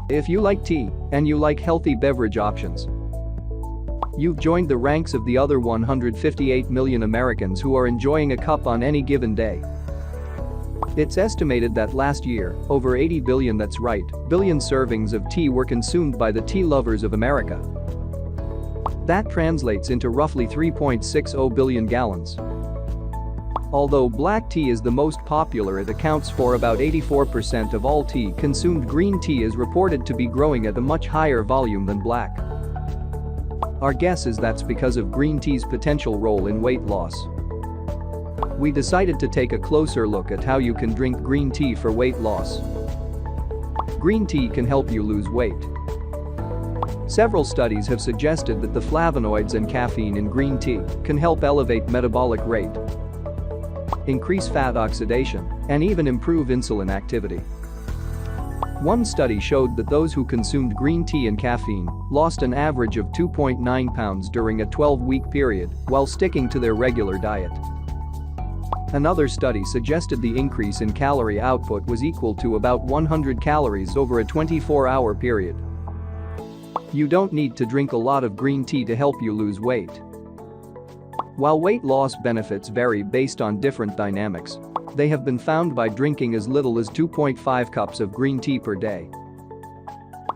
If you like tea and you like healthy beverage options, you've joined the ranks of the other 158 million Americans who are enjoying a cup on any given day. It's estimated that last year, over 80 billion, that's right, billion servings of tea were consumed by the tea lovers of America. That translates into roughly 3.60 billion gallons. Although black tea is the most popular, it accounts for about 84% of all tea consumed. Green tea is reported to be growing at a much higher volume than black. Our guess is that's because of green tea's potential role in weight loss. We decided to take a closer look at how you can drink green tea for weight loss. Green tea can help you lose weight. Several studies have suggested that the flavonoids and caffeine in green tea can help elevate metabolic rate, increase fat oxidation, and even improve insulin activity. One study showed that those who consumed green tea and caffeine lost an average of 2.9 pounds during a 12-week period while sticking to their regular diet. Another study suggested the increase in calorie output was equal to about 100 calories over a 24-hour period. You don't need to drink a lot of green tea to help you lose weight. While weight loss benefits vary based on different dynamics, they have been found by drinking as little as 2.5 cups of green tea per day.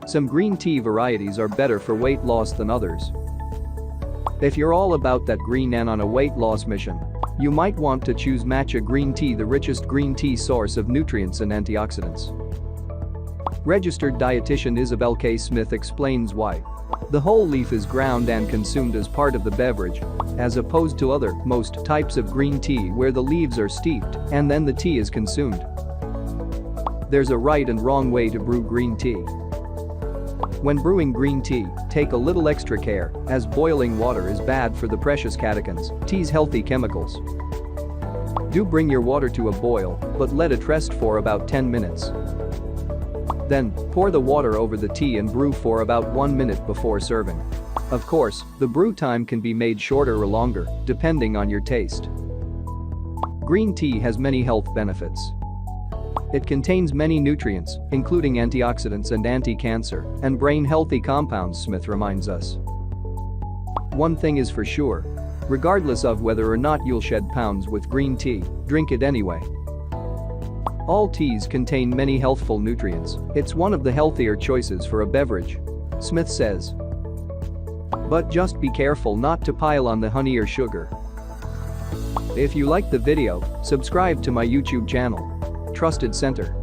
Some green tea varieties are better for weight loss than others. If you're all about that green and on a weight loss mission, you might want to choose matcha green tea, the richest green tea source of nutrients and antioxidants. Registered dietitian Isabel K. Smith explains why. The whole leaf is ground and consumed as part of the beverage, as opposed to most types of green tea where the leaves are steeped and then the tea is consumed. There's a right and wrong way to brew green tea. When brewing green tea, take a little extra care, as boiling water is bad for the precious catechins, tea's healthy chemicals. Do bring your water to a boil, but let it rest for about 10 minutes. Then, pour the water over the tea and brew for about 1 minute before serving. Of course, the brew time can be made shorter or longer, depending on your taste. Green tea has many health benefits. It contains many nutrients, including antioxidants and anti-cancer and brain-healthy compounds, Smith reminds us. One thing is for sure. Regardless of whether or not you'll shed pounds with green tea, drink it anyway. All teas contain many healthful nutrients. It's one of the healthier choices for a beverage, Smith says. But just be careful not to pile on the honey or sugar. If you liked the video, subscribe to my YouTube channel. Trusted Center.